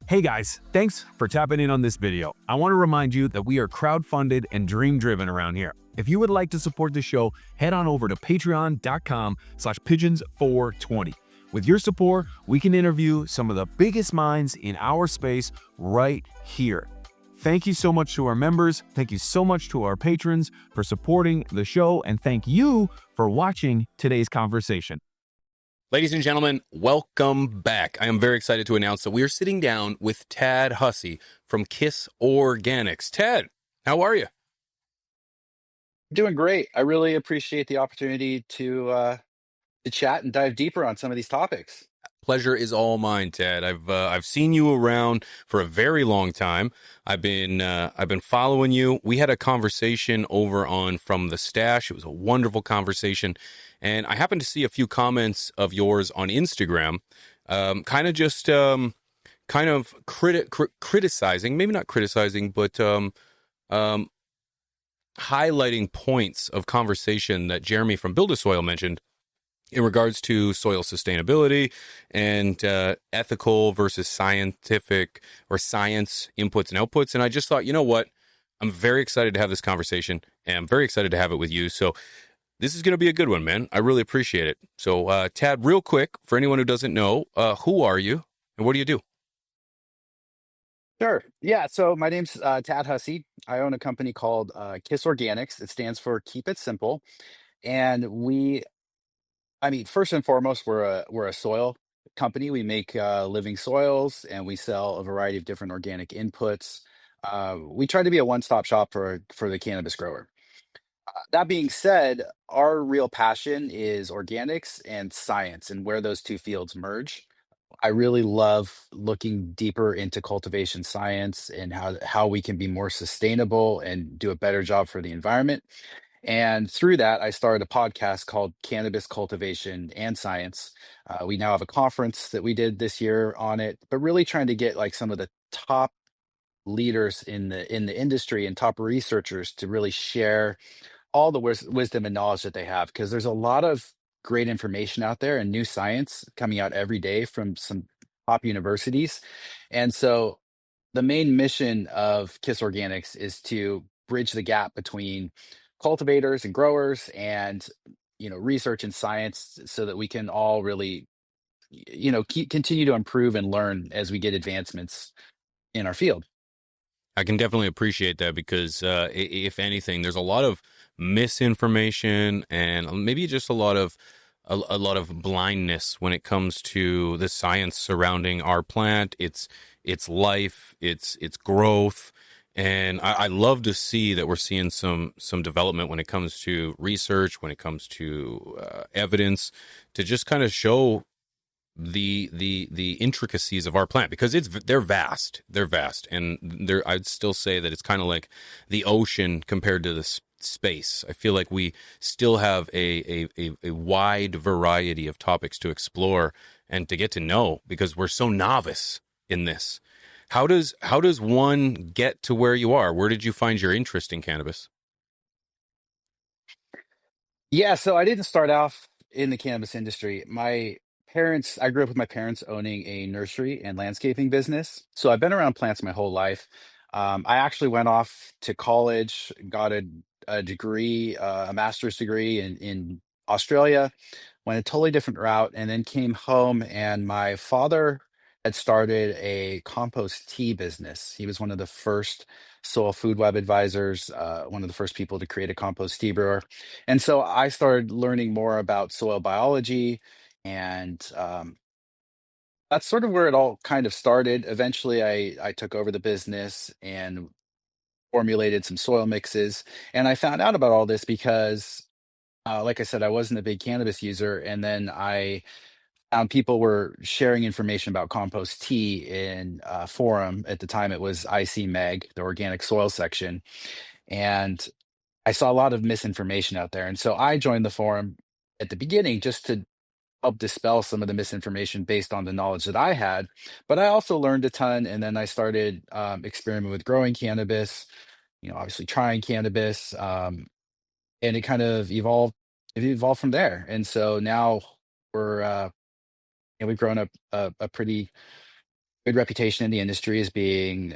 Hey guys, thanks for tapping in on this video. I want to remind you that we are crowdfunded and dream-driven around here. If you would like to support the show, head on over to patreon.com/pigeons420. With your support, we can interview some of the biggest minds in our space right here. Thank you so much to our members. Thank you so much to our patrons for supporting the show. And thank you for watching today's conversation. Ladies and gentlemen, welcome back. I am very excited to announce that we are sitting down with Tad Hussey from KIS Organics. Tad, how are you? Doing great. I really appreciate the opportunity to chat and dive deeper on some of these topics. Pleasure is all mine, Tad. I've seen you around for a very long time. I've been following you. We had a conversation over on From the Stash. It was a wonderful conversation, and I happened to see a few comments of yours on Instagram, criticizing, maybe not criticizing, but highlighting points of conversation that Jeremy from BuildASoil mentioned in regards to soil sustainability and ethical versus scientific or science inputs and outputs. And I just thought, you know what? I'm very excited to have this conversation, and I'm very excited to have it with you. So this is going to be a good one, man. I really appreciate it. So Tad, real quick, for anyone who doesn't know, who are you and what do you do? Sure. Yeah. So my name's Tad Hussey. I own a company called KIS Organics. It stands for Keep It Simple. And first and foremost, we're a soil company. We make living soils, and we sell a variety of different organic inputs. We try to be a one-stop shop for the cannabis grower. That being said, our real passion is organics and science and where those two fields merge. I really love looking deeper into cultivation science and how we can be more sustainable and do a better job for the environment. And through that, I started a podcast called Cannabis Cultivation and Science. We now have a conference that we did this year on it, but really trying to get like some of the top leaders in the industry and top researchers to really share all the wisdom and knowledge that they have, because there's a lot of great information out there and new science coming out every day from some top universities. And so the main mission of KIS Organics is to bridge the gap between cultivators and growers and research and science so that we can all really continue to improve and learn as we get advancements in our field. I can definitely appreciate that because, if anything, there's a lot of misinformation and maybe just a lot of blindness when it comes to the science surrounding our plant, its life, its growth, and I love to see that we're seeing some development when it comes to research, when it comes to evidence, to just kind of show the intricacies of our plant, because they're vast, and I'd still say that it's kind of like the ocean compared to the space. I feel like we still have a wide variety of topics to explore and to get to know, because we're so novice in this. How does one get to where you are? Where did you find your interest in cannabis? Yeah, so I didn't start off in the cannabis industry. I grew up with my parents owning a nursery and landscaping business. So I've been around plants my whole life. I actually went off to college, got a degree, a master's degree in Australia, went a totally different route, and then came home. And my father had started a compost tea business. He was one of the first soil food web advisors, one of the first people to create a compost tea brewer. And so I started learning more about soil biology, and that's sort of where it all kind of started. Eventually, I took over the business and formulated some soil mixes. And I found out about all this because, like I said, I wasn't a big cannabis user. And then I found people were sharing information about compost tea in a forum. At the time, it was IC Meg, the organic soil section. And I saw a lot of misinformation out there. And so I joined the forum at the beginning just to help dispel some of the misinformation based on the knowledge that I had. But I also learned a ton. And then I started experimenting with growing cannabis, obviously trying cannabis. And it kind of evolved from there. And so now we're, we've grown up a pretty good reputation in the industry as being,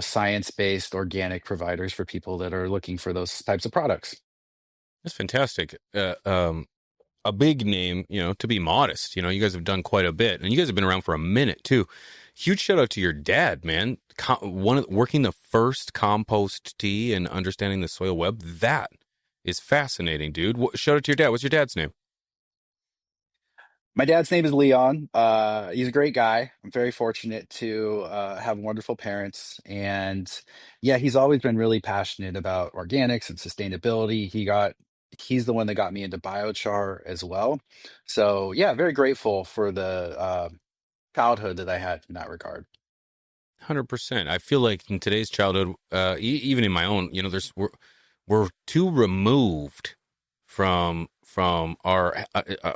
science-based organic providers for people that are looking for those types of products. That's fantastic. A big name, to be modest. You guys have done quite a bit, and you guys have been around for a minute too. Huge shout out to your dad, man. Working the first compost tea and understanding the soil web. That is fascinating, dude. Shout out to your dad. What's your dad's name? My dad's name is Leon. He's a great guy. I'm very fortunate to have wonderful parents. And yeah, he's always been really passionate about organics and sustainability. He's the one that got me into biochar as well. So yeah, very grateful for the childhood that I had in that regard. 100%. I feel like in today's childhood, even in my own, we're too removed from our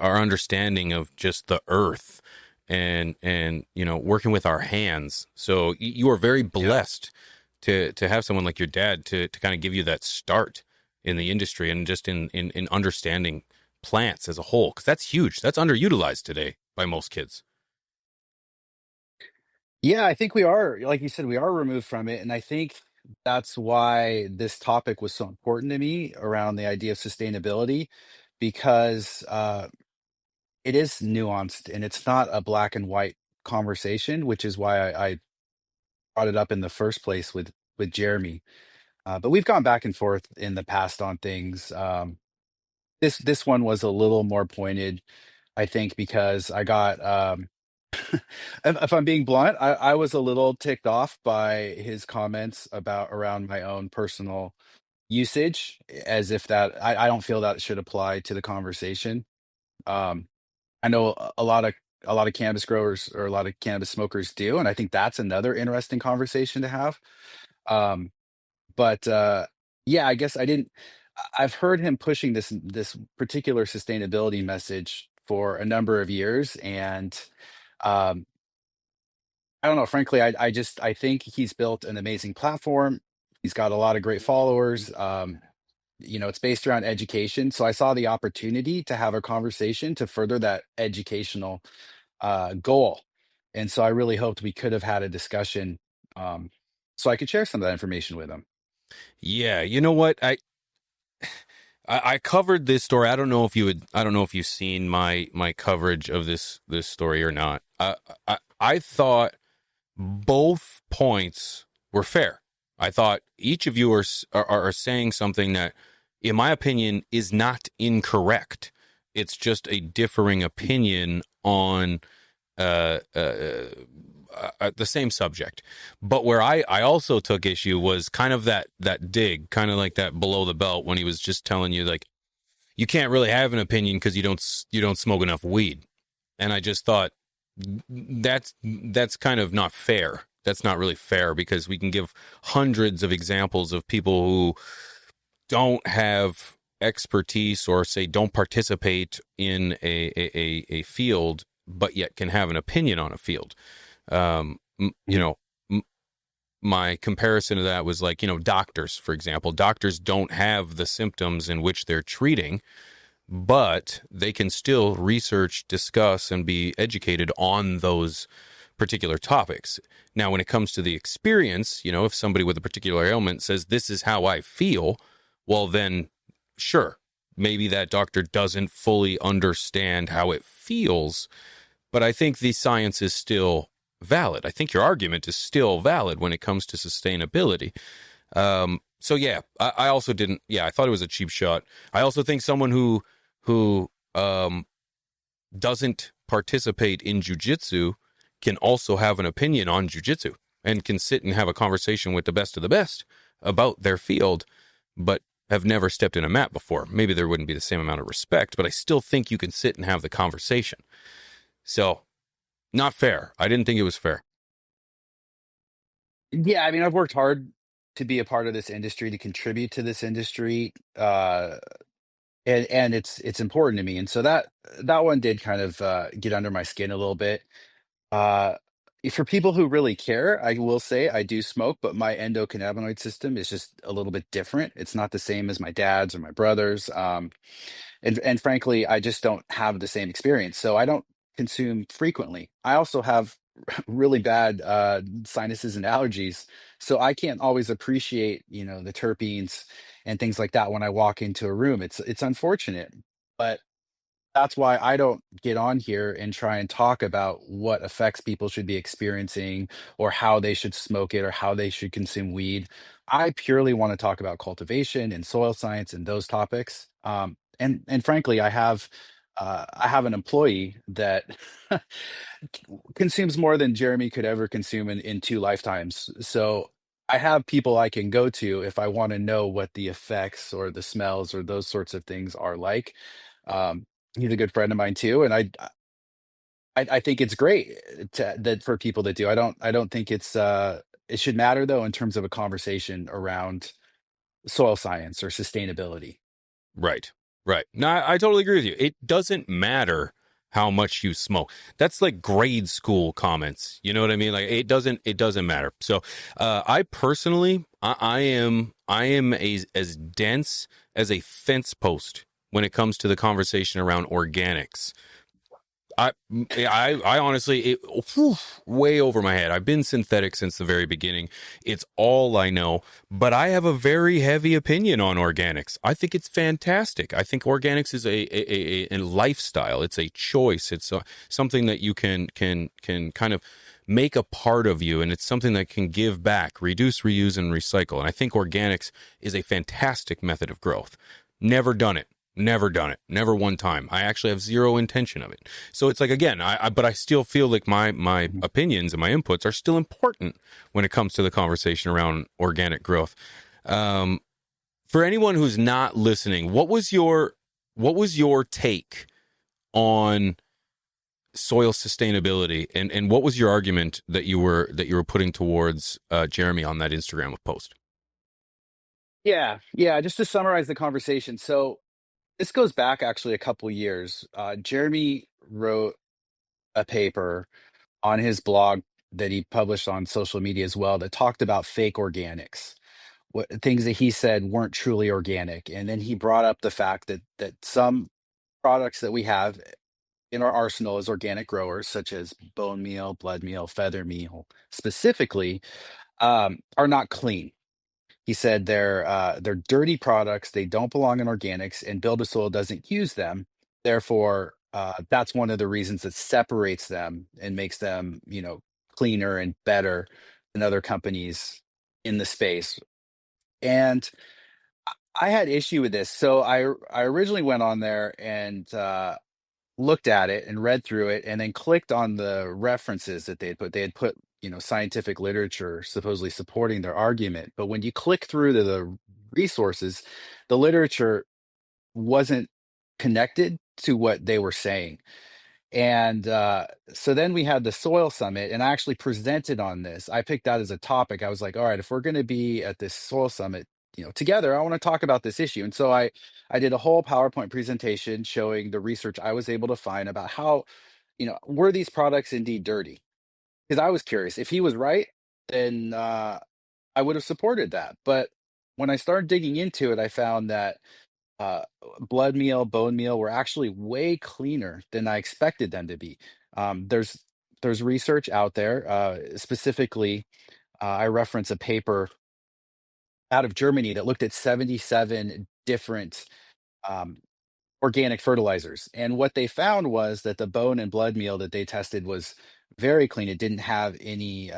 understanding of just the earth and working with our hands. So you are very Yeah. blessed to have someone like your dad to kind of give you that start in the industry and just in understanding plants as a whole, because that's huge. That's underutilized today by most kids. Yeah, I think we are, like you said, we are removed from it. And I think that's why this topic was so important to me around the idea of sustainability, because it is nuanced and it's not a black and white conversation, which is why I brought it up in the first place with Jeremy. But we've gone back and forth in the past on things. This one was a little more pointed, I think, because I got if I'm being blunt, I was a little ticked off by his comments about around my own personal usage, as if that I don't feel that should apply to the conversation. Um, I know a lot of cannabis growers or a lot of cannabis smokers do, and I think that's another interesting conversation to have. Um, but yeah, I guess I've heard him pushing this particular sustainability message for a number of years, and um, I don't know. Frankly, I think he's built an amazing platform. He's got a lot of great followers. It's based around education, so I saw the opportunity to have a conversation to further that educational goal. And so I really hoped we could have had a discussion, um, so I could share some of that information with him. Yeah, you know what? I covered this story. I don't know if you've seen my coverage of this story or not. I thought both points were fair. I thought each of you are saying something that, in my opinion, is not incorrect. It's just a differing opinion on uh, uh, the same subject. But where I also took issue was kind of that dig, kind of like that below the belt, when he was just telling you, like, you can't really have an opinion because you don't smoke enough weed. And I just thought that's kind of not fair. That's not really fair, because we can give hundreds of examples of people who don't have expertise, or say don't participate in a field, but yet can have an opinion on a field. You know, my comparison to that was like, doctors, for example. Doctors don't have the symptoms in which they're treating, but they can still research, discuss, and be educated on those particular topics. Now, when it comes to the experience, if somebody with a particular ailment says, this is how I feel, well, then sure, maybe that doctor doesn't fully understand how it feels, but I think the science is still valid. I think your argument is still valid when it comes to sustainability. So yeah, I also didn't. Yeah, I thought it was a cheap shot. I also think someone who doesn't participate in jujitsu can also have an opinion on jujitsu and can sit and have a conversation with the best of the best about their field, but have never stepped in a mat before. Maybe there wouldn't be the same amount of respect, but I still think you can sit and have the conversation. So, not fair. I didn't think it was fair. Yeah, I mean, I've worked hard to be a part of this industry, to contribute to this industry, and it's important to me. And so that one did kind of get under my skin a little bit. Uh, for people who really care, I will say I do smoke, but my endocannabinoid system is just a little bit different. It's not the same as my dad's or my brother's. And frankly, I just don't have the same experience. So I don't consume frequently. I also have really bad sinuses and allergies, so I can't always appreciate, the terpenes and things like that when I walk into a room. It's unfortunate, but that's why I don't get on here and try and talk about what effects people should be experiencing or how they should smoke it or how they should consume weed. I purely want to talk about cultivation and soil science and those topics. And frankly, I have an employee that consumes more than Jeremy could ever consume in 2 lifetimes. So I have people I can go to if I want to know what the effects or the smells or those sorts of things are like. Um, he's a good friend of mine too, and I think it's great that for people that do. I don't think it should matter though in terms of a conversation around soil science or sustainability. Right. Right. No, I totally agree with you. It doesn't matter how much you smoke. That's like grade school comments. You know what I mean? Like it doesn't matter. So, I personally, I am as dense as a fence post when it comes to the conversation around organics. I honestly, way over my head. I've been synthetic since the very beginning. It's all I know, but I have a very heavy opinion on organics. I think it's fantastic. I think organics is a lifestyle. It's a choice. It's something that you can kind of make a part of you, and it's something that can give back, reduce, reuse, and recycle. And I think organics is a fantastic method of growth. Never done it. Never done it. Never one time. I actually have zero intention of it. So it's like, again, but I still feel like my opinions and my inputs are still important when it comes to the conversation around organic growth. For anyone who's not listening, what was your take on soil sustainability, and what was your argument that you were putting towards Jeremy on that Instagram post? Yeah, yeah. Just to summarize the conversation, so this goes back actually a couple years. Jeremy wrote a paper on his blog that he published on social media as well that talked about fake organics, things that he said weren't truly organic. And then he brought up the fact that some products that we have in our arsenal as organic growers, such as bone meal, blood meal, feather meal, specifically, are not clean. He said they're dirty products. They don't belong in organics, and BuildASoil doesn't use them. Therefore, that's one of the reasons that separates them and makes them, cleaner and better than other companies in the space. And I had issue with this, so I originally went on there and looked at it and read through it, and then clicked on the references that they had put. They had put, scientific literature supposedly supporting their argument. But when you click through to the resources, the literature wasn't connected to what they were saying. And so then we had the soil summit, and I actually presented on this. I picked that as a topic. I was like, all right, if we're going to be at this soil summit, together, I want to talk about this issue. And so I did a whole PowerPoint presentation showing the research I was able to find about how, were these products indeed dirty? Because I was curious. If he was right, then I would have supported that. But when I started digging into it, I found that uh, blood meal, bone meal were actually way cleaner than I expected them to be. There's research out there, specifically. I reference a paper out of Germany that looked at 77 different um, organic fertilizers, and what they found was that the bone and blood meal that they tested was very clean. It didn't have any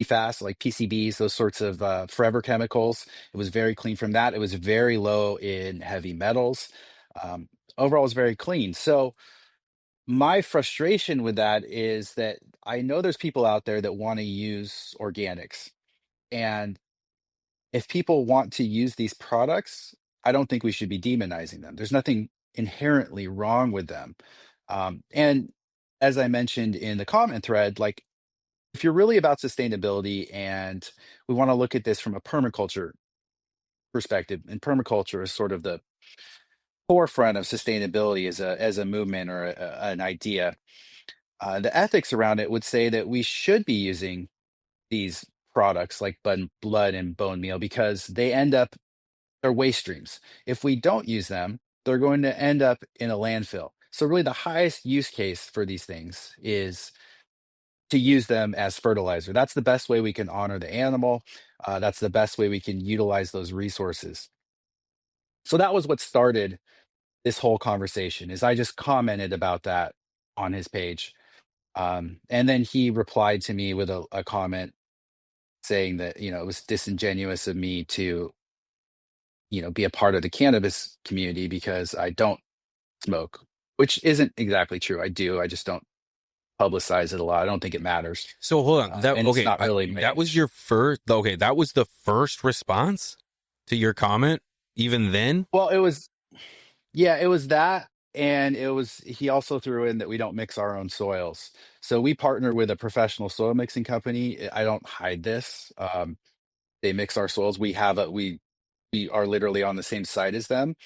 PFAS, like PCBs, those sorts of forever chemicals. It was very clean from that. It was very low in heavy metals. Um, Overall, it was very clean. So my frustration with that is that I know there's people out there that want to use organics. And if people want to use these products, I don't think we should be demonizing them. There's nothing inherently wrong with them. And as I mentioned in the comment thread, like, if you're really about sustainability and we want to look at this from a permaculture perspective, and permaculture is sort of the forefront of sustainability as a movement or an idea, the ethics around it would say that we should be using these products like blood and bone meal because they're waste streams. If we don't use them, they're going to end up in a landfill. So really the highest use case for these things is to use them as fertilizer. That's the best way we can honor the animal. That's the best way we can utilize those resources. So that was what started this whole conversation is I just commented about that on his page. And then he replied to me with a comment saying that, it was disingenuous of me to, be a part of the cannabis community because I don't smoke, which isn't exactly true. I do. I just don't publicize it a lot. I don't think it matters. So hold on. And it's not really That was your first. Okay, that was the first response to your comment. Even then, well, it was, yeah, it was that. And he also threw in that we don't mix our own soils. So we partner with a professional soil mixing company. I don't hide this. They mix our soils. We are literally on the same site as them.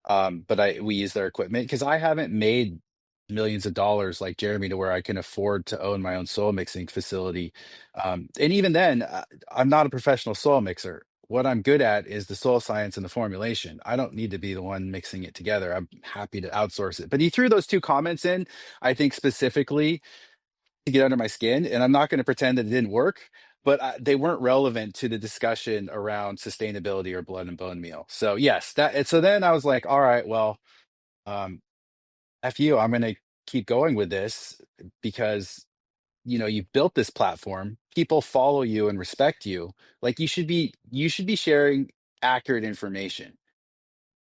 But we use their equipment because I haven't made millions of dollars like Jeremy to where I can afford to own my own soil mixing facility. And even then, I'm not a professional soil mixer. What I'm good at is the soil science and the formulation. I don't need to be the one mixing it together. I'm happy to outsource it. But he threw those two comments in, I think specifically to get under my skin. And I'm not going to pretend that it didn't work, but they weren't relevant to the discussion around sustainability or blood and bone meal. So yes, so then I was like, all right, well, um, F you, I'm going to keep going with this because, you built this platform. People follow you and respect you. Like you should be sharing accurate information,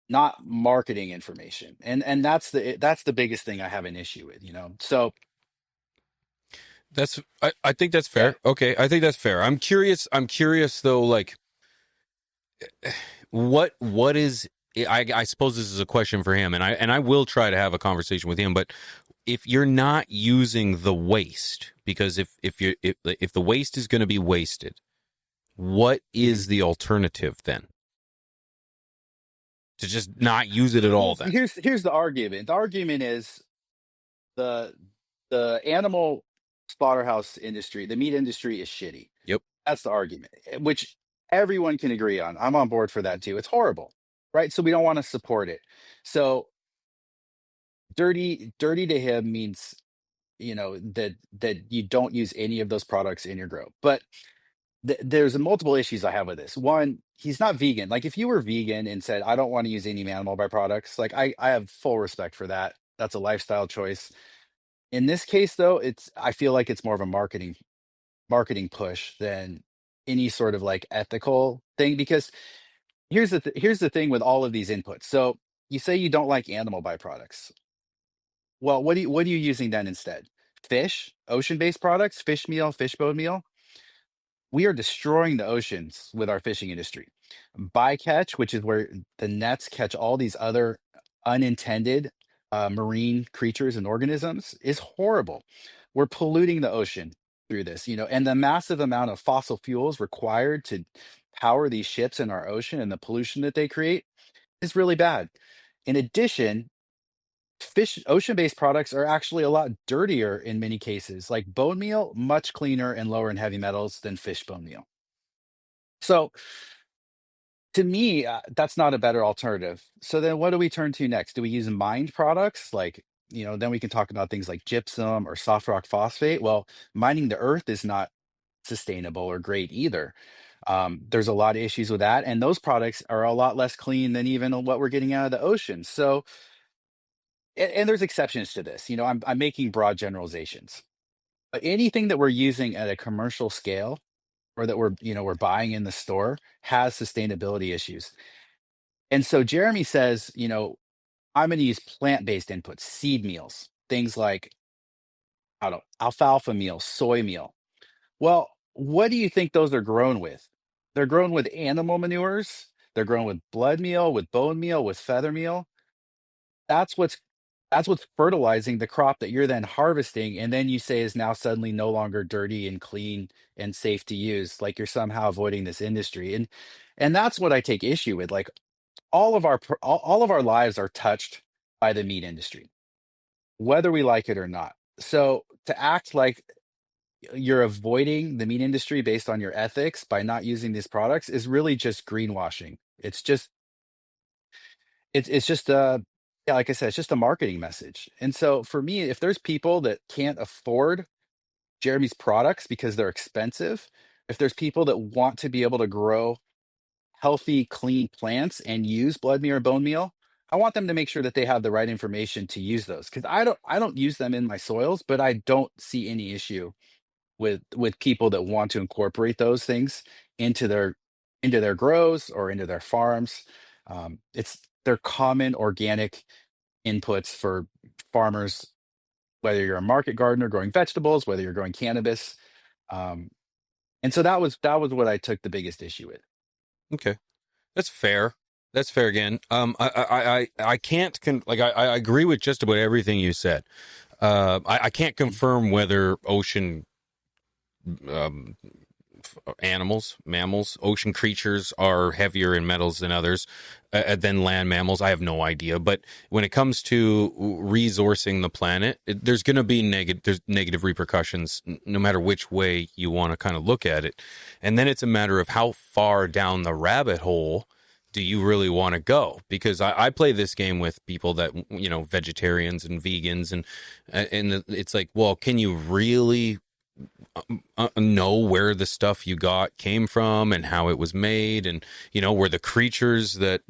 not marketing information. And that's the biggest thing I have an issue with. So I think that's yeah. fair. Okay, I think that's fair. I'm curious. I'm curious though. Like, what is? I suppose this is a question for him, and I will try to have a conversation with him. But if you're not using the waste, because if the waste is going to be wasted, what Mhm. is the alternative then? To just not use it at all Well, then? here's the argument. The argument is the the animal slaughterhouse industry, the meat industry is shitty. Yep. That's the argument, which everyone can agree on. I'm on board for that too. It's horrible, right? So we don't want to support it. So dirty to him means that you don't use any of those products in your grow. But there's multiple issues I have with this. One, he's not vegan. Like if you were vegan and said I don't want to use any animal byproducts, like I have full respect for that. That's a lifestyle choice. In this case, though, I feel like it's more of a marketing push than any sort of like ethical thing. Because here's the thing with all of these inputs. So you say you don't like animal byproducts. Well, what are you using then instead? Fish, ocean-based products, fish meal, fish bone meal. We are destroying the oceans with our fishing industry. Bycatch, which is where the nets catch all these other unintended marine creatures and organisms, is horrible. We're polluting the ocean through this, and the massive amount of fossil fuels required to power these ships in our ocean and the pollution that they create is really bad. In addition, ocean-based products are actually a lot dirtier in many cases, like bone meal, much cleaner and lower in heavy metals than fish bone meal. So to me, that's not a better alternative. So then what do we turn to next? Do we use mined products? Like, then we can talk about things like gypsum or soft rock phosphate. Well, mining the earth is not sustainable or great either. There's a lot of issues with that. And those products are a lot less clean than even what we're getting out of the ocean. So, and there's exceptions to this. I'm making broad generalizations. But anything that we're using at a commercial scale or that we're buying in the store has sustainability issues. And so Jeremy says, I'm going to use plant-based inputs, seed meals, things like, I don't know, alfalfa meal, soy meal. Well, what do you think those are grown with? They're grown with animal manures. They're grown with blood meal, with bone meal, with feather meal. That's what's that's what's fertilizing the crop that you're then harvesting, and then you say is now suddenly no longer dirty and clean and safe to use. Like you're somehow avoiding this industry, and that's what I take issue with. Like all of our lives are touched by the meat industry, whether we like it or not. So to act like you're avoiding the meat industry based on your ethics by not using these products is really just greenwashing. It's just Yeah, like I said, it's just a marketing message. And so for me, if there's people that can't afford Jeremy's products because they're expensive, if there's people that want to be able to grow healthy, clean plants and use blood meal or bone meal, I want them to make sure that they have the right information to use those. Because I don't use them in my soils, but I don't see any issue with people that want to incorporate those things into their grows or into their farms. It's they're common organic inputs for farmers, whether you're a market gardener growing vegetables, whether you're growing cannabis. Um, and so that was what I took the biggest issue with. Okay, that's fair. That's fair again. I can't I agree with just about everything you said. I can't confirm whether ocean um, animals, mammals, ocean creatures are heavier in metals than others than land mammals. I have no idea. But when it comes to resourcing the planet, there's going to be negative repercussions no matter which way you want to kind of look at it. And then it's a matter of how far down the rabbit hole do you really want to go? Because I play this game with people that, vegetarians and vegans, and it's like, well, can you really know where the stuff you got came from and how it was made, and were the creatures that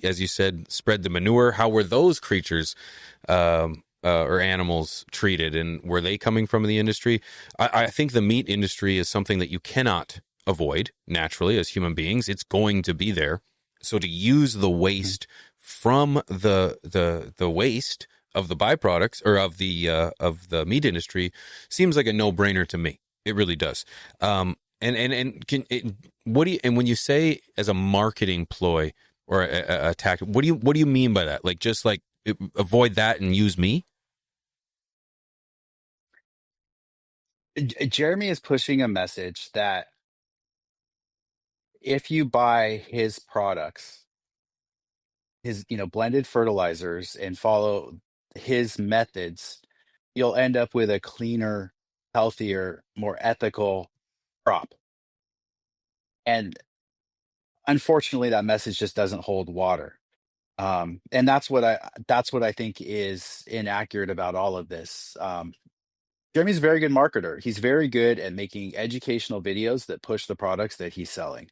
as you said, spread the manure, how were those creatures or animals treated, and were they coming from the industry? I think the meat industry is something that you cannot avoid naturally as human beings. It's going to be there. So to use the waste from the waste of the byproducts or of the meat industry seems like a no-brainer to me. It really does. And can it, what do you, and when you say as a marketing ploy or a tactic, what do you mean by that? Like, just like avoid that and use me? Jeremy is pushing a message that if you buy his products, his blended fertilizers, and follow his methods, you'll end up with a cleaner, healthier, more ethical crop. And unfortunately, that message just doesn't hold water. And that's what I think is inaccurate about all of this. Jeremy's a very good marketer. He's very good at making educational videos that push the products that he's selling.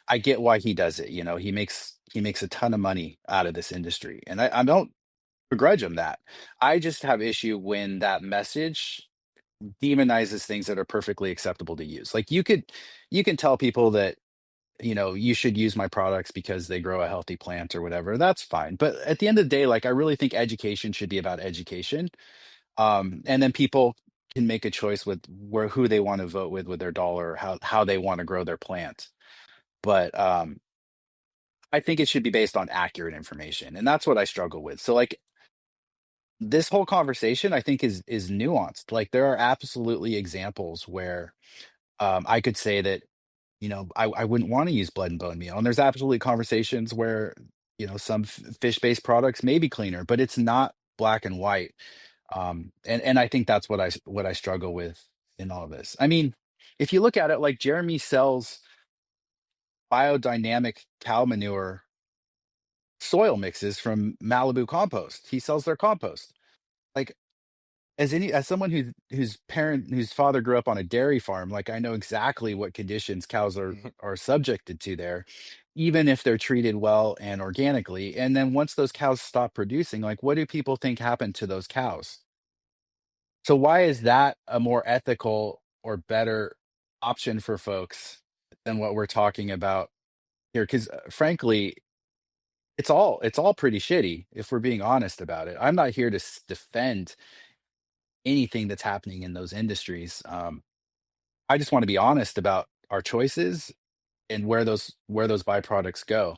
I get why he does it. He makes a ton of money out of this industry, and I don't begrudge him that. I just have issue when that message demonizes things that are perfectly acceptable to use. Like you can tell people that you should use my products because they grow a healthy plant or whatever. That's fine. But at the end of the day, like, I really think education should be about education. And then people can make a choice with who they want to vote with their dollar, how they want to grow their plant. But I think it should be based on accurate information, and that's what I struggle with. So, like, this whole conversation, I think, is nuanced. Like, there are absolutely examples where I could say that I wouldn't want to use blood and bone meal. And there's absolutely conversations where, some fish-based products may be cleaner, but it's not black and white. And I think that's what I struggle with in all of this. I mean, if you look at it, like, Jeremy sells biodynamic cow manure soil mixes from Malibu Compost. He sells their compost. Like, as someone whose father grew up on a dairy farm, like, I know exactly what conditions cows are subjected to there, even if they're treated well and organically. And then once those cows stop producing, like, what do people think happened to those cows? So why is that a more ethical or better option for folks than what we're talking about here? Because frankly, it's all pretty shitty if we're being honest about it. I'm not here to defend anything that's happening in those industries. I just want to be honest about our choices and where those byproducts go.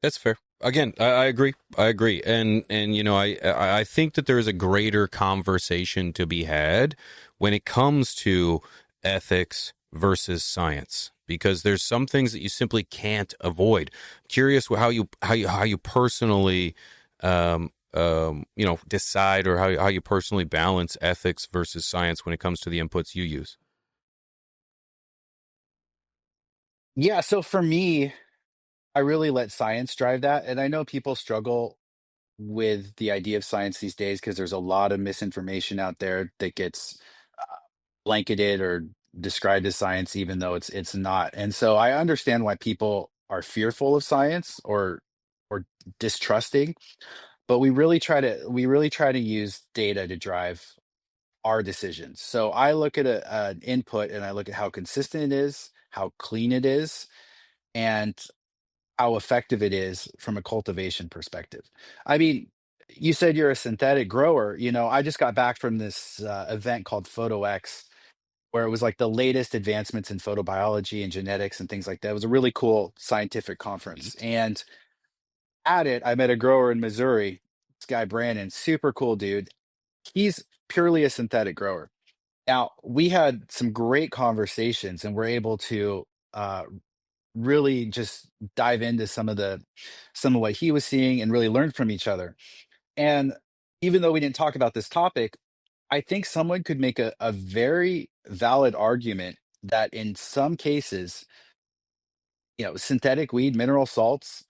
That's fair. Again, I agree. I agree, and I think that there is a greater conversation to be had when it comes to ethics versus science, because there's some things that you simply can't avoid. Curious how you personally decide, or how you personally balance ethics versus science when it comes to the inputs you use. Yeah, so for me, I really let science drive that. And I know people struggle with the idea of science these days because there's a lot of misinformation out there that gets blanketed or described as science, even though it's not. And so I understand why people are fearful of science or distrusting, but we really try to use data to drive our decisions. So I look at an input and I look at how consistent it is, how clean it is, and how effective it is from a cultivation perspective. I mean, you said you're a synthetic grower. I just got back from this event called PhotoX, where it was like the latest advancements in photobiology and genetics and things like that. It was a really cool scientific conference. Neat. And at it, I met a grower in Missouri, this guy Brandon, super cool dude. He's purely a synthetic grower. Now, we had some great conversations and we're able to really just dive into some of what he was seeing and really learn from each other. And even though we didn't talk about this topic, I think someone could make a very valid argument that in some cases, synthetic weed mineral salts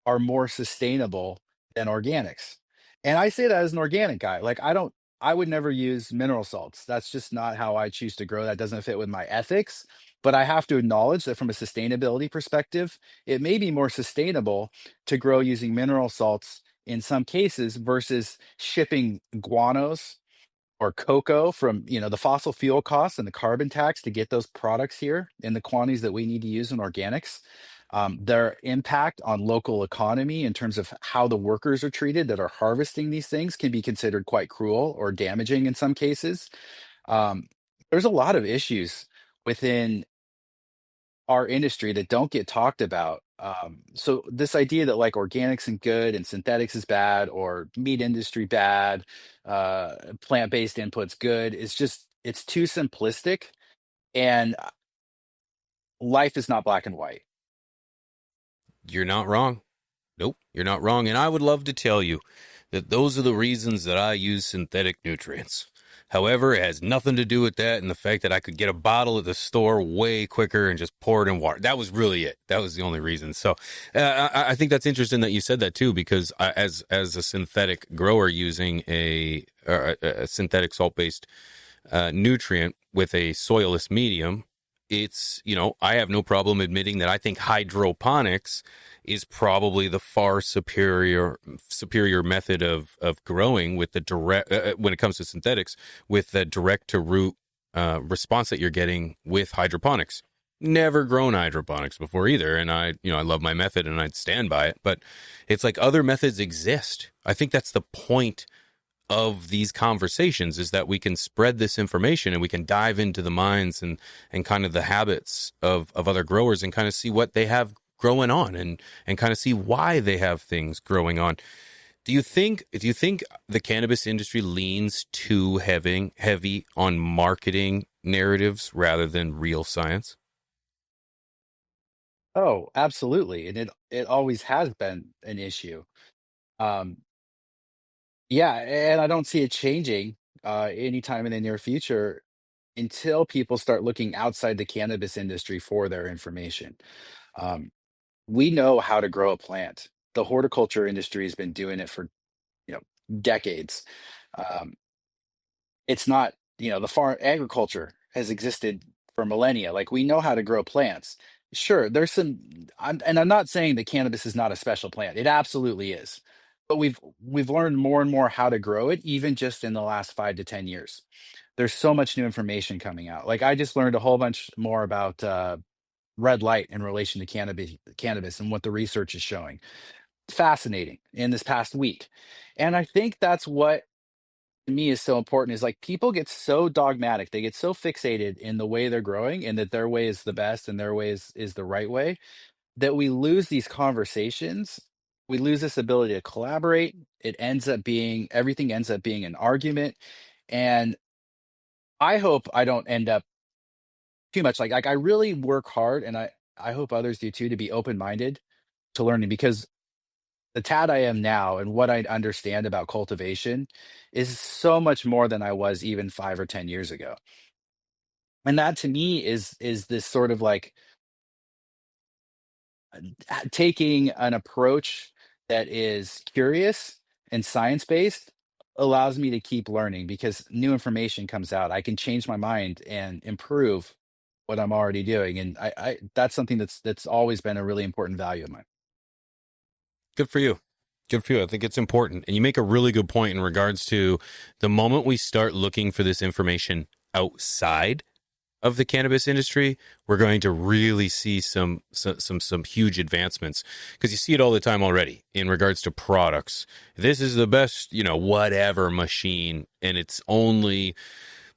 are more sustainable than organics. And I say that as an organic guy. Like I would never use mineral salts. That's just not how I choose to grow. That doesn't fit with my ethics. But I have to acknowledge that from a sustainability perspective, it may be more sustainable to grow using mineral salts in some cases versus shipping guanos or cocoa from the fossil fuel costs and the carbon tax to get those products here in the quantities that we need to use in organics. Their impact on local economy in terms of how the workers are treated that are harvesting these things can be considered quite cruel or damaging in some cases. um, there's a lot of issues within our industry that don't get talked about. So this idea that like organics and good and synthetics is bad or meat industry bad, plant-based inputs good, it's too simplistic, and life is not black and white. You're not wrong. Nope, you're not wrong. And I would love to tell you that those are the reasons that I use synthetic nutrients. However, it has nothing to do with that and the fact that I could get a bottle at the store way quicker and just pour it in water. That was really it. That was the only reason. So I think that's interesting that you said that too, because as a synthetic grower using a synthetic salt-based nutrient with a soilless medium, I have no problem admitting that I think hydroponics is probably the far superior method of growing with the direct when it comes to synthetics, with the direct to root response that you're getting with hydroponics. Never grown hydroponics before either, and I love my method and I'd stand by it. But it's like other methods exist. I think that's the point of these conversations, is that we can spread this information and we can dive into the minds and kind of the habits of other growers and kind of see what they have growing on and kind of see why they have things growing on. Do you think the cannabis industry leans too heavy on marketing narratives rather than real science? Oh, absolutely. And it always has been an issue. Um, yeah, and I don't see it changing anytime in the near future until people start looking outside the cannabis industry for their information. Um, we know how to grow a plant. The horticulture industry has been doing it for you know decades. Um, it's not, the farm agriculture has existed for millennia. Like we know how to grow plants. Sure, and I'm not saying that cannabis is not a special plant. It absolutely is. But we've learned more and more how to grow it, even just in the last 5 to 10 years. There's so much new information coming out. Like I just learned a whole bunch more about red light in relation to cannabis and what the research is showing. Fascinating in this past week. And I think that's what to me is so important, is like people get so dogmatic, they get so fixated in the way they're growing and that their way is the best and their way is the right way, that we lose these conversations. We lose this ability to collaborate. Everything ends up being an argument. And I hope I don't end up too much like I really work hard, and I hope others do too, to be open-minded to learning, because the Tad I am now and what I understand about cultivation is so much more than I was even 5 or 10 years ago. And that to me is this sort of like taking an approach that is curious and science based allows me to keep learning because new information comes out. I can change my mind and improve what I'm already doing, and I that's something that's always been a really important value of mine. Good for you. Good for you. I think it's important. And you make a really good point in regards to the moment we start looking for this information outside of the cannabis industry, we're going to really see some huge advancements, because you see it all the time already in regards to products. This is the best, whatever machine, and it's only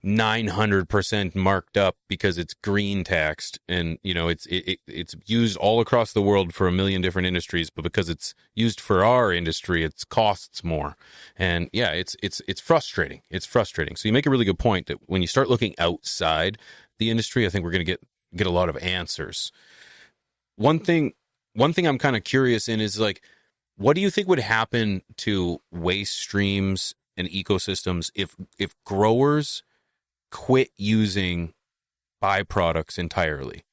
900% marked up because it's green taxed, and it's used all across the world for a million different industries, but because it's used for our industry, it costs more. And yeah, it's frustrating. It's frustrating. So you make a really good point that when you start looking outside the industry, I think we're going to get a lot of answers. One thing I'm kind of curious in is, like, what do you think would happen to waste streams and ecosystems if growers quit using byproducts entirely?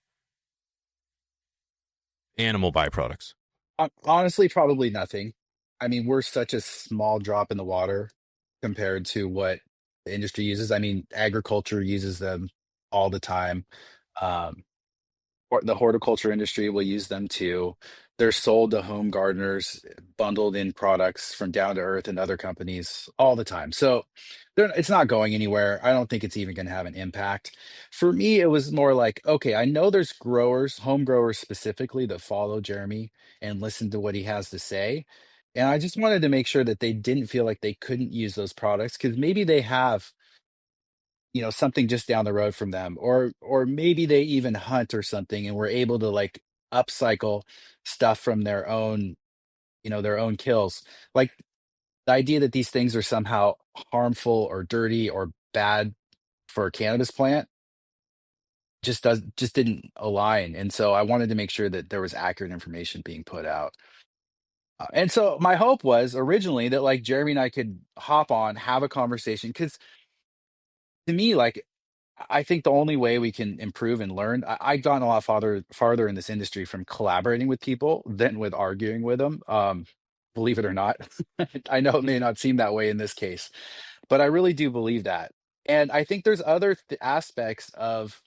Animal byproducts. Honestly, probably nothing. I mean, we're such a small drop in the water compared to what the industry uses. I mean, agriculture uses them all the time. Um, the horticulture industry will use them too. They're sold to home gardeners, bundled in products from Down to Earth and other companies all the time. So it's not going anywhere. I don't think it's even going to have an impact. For me, it was more like, okay, I know there's growers, home growers specifically, that follow Jeremy and listen to what he has to say. And I just wanted to make sure that they didn't feel like they couldn't use those products because maybe they have something just down the road from them, or maybe they even hunt or something and we're able to like upcycle stuff from their own kills. Like the idea that these things are somehow harmful or dirty or bad for a cannabis plant just didn't align. And so I wanted to make sure that there was accurate information being put out. And so my hope was originally that like Jeremy and I could hop on, have a conversation, because to me, like, I think the only way we can improve and learn, I've gotten a lot farther in this industry from collaborating with people than with arguing with them. Believe it or not, I know it may not seem that way in this case, but I really do believe that. And I think there's other aspects of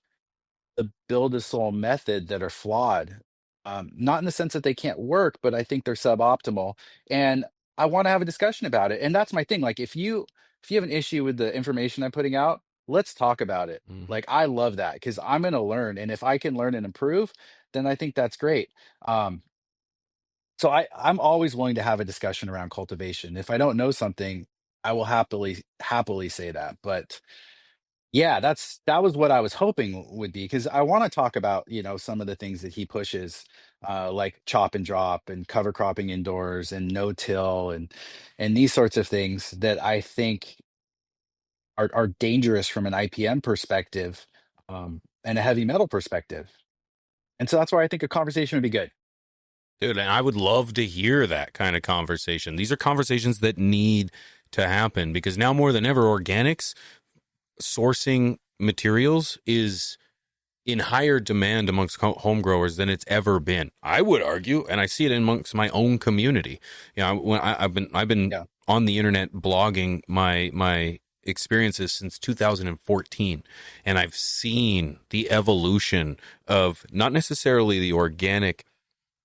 the BuildASoil method that are flawed. Not in the sense that they can't work, but I think they're suboptimal. And I want to have a discussion about it. And that's my thing. Like if you have an issue with the information I'm putting out, let's talk about it. Mm. Like I love that because I'm gonna learn. And if I can learn and improve, then I think that's great. So I'm always willing to have a discussion around cultivation. If I don't know something, I will happily say that. But yeah, that was what I was hoping would be, because I want to talk about, some of the things that he pushes, like chop and drop and cover cropping indoors and no till and these sorts of things that I think are dangerous from an IPM perspective, and a heavy metal perspective. And so that's why I think a conversation would be good. Dude, and I would love to hear that kind of conversation. These are conversations that need to happen, because now more than ever, organics sourcing materials is in higher demand amongst home growers than it's ever been. I would argue, and I see it amongst my own community. When I've been Yeah. on the internet blogging my experiences since 2014, and I've seen the evolution of not necessarily the organic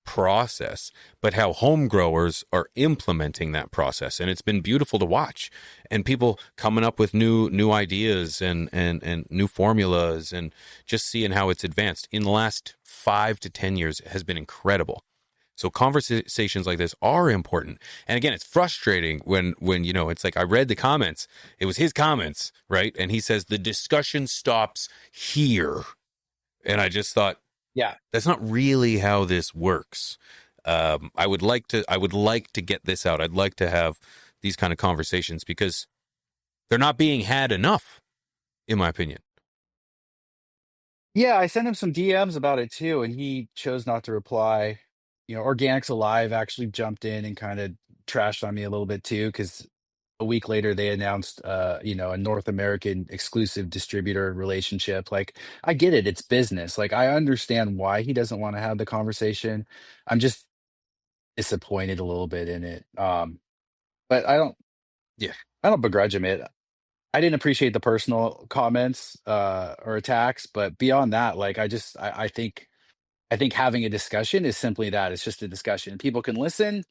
process, but how home growers are implementing that process. And it's been beautiful to watch, and people coming up with new ideas and new formulas, and just seeing how it's advanced in the last 5 to 10 years has been incredible. So conversations like this are important. And again, it's frustrating when it's like, I read the comments. It was his comments, right? And he says the discussion stops here. And I just thought, Yeah. that's not really how this works. I would like to get this out. I'd like to have these kind of conversations, because they're not being had enough, in my opinion. Yeah, I sent him some DMs about it too, and he chose not to reply. Organics Alive actually jumped in and kind of trashed on me a little bit too, because a week later they announced a North American exclusive distributor relationship. Like, I get it, it's business. Like, I understand why he doesn't want to have the conversation. I'm just disappointed a little bit in it. But Yeah. I don't begrudge him it. I didn't appreciate the personal comments or attacks, but beyond that, like, I think having a discussion is simply that. It's just a discussion. People can listen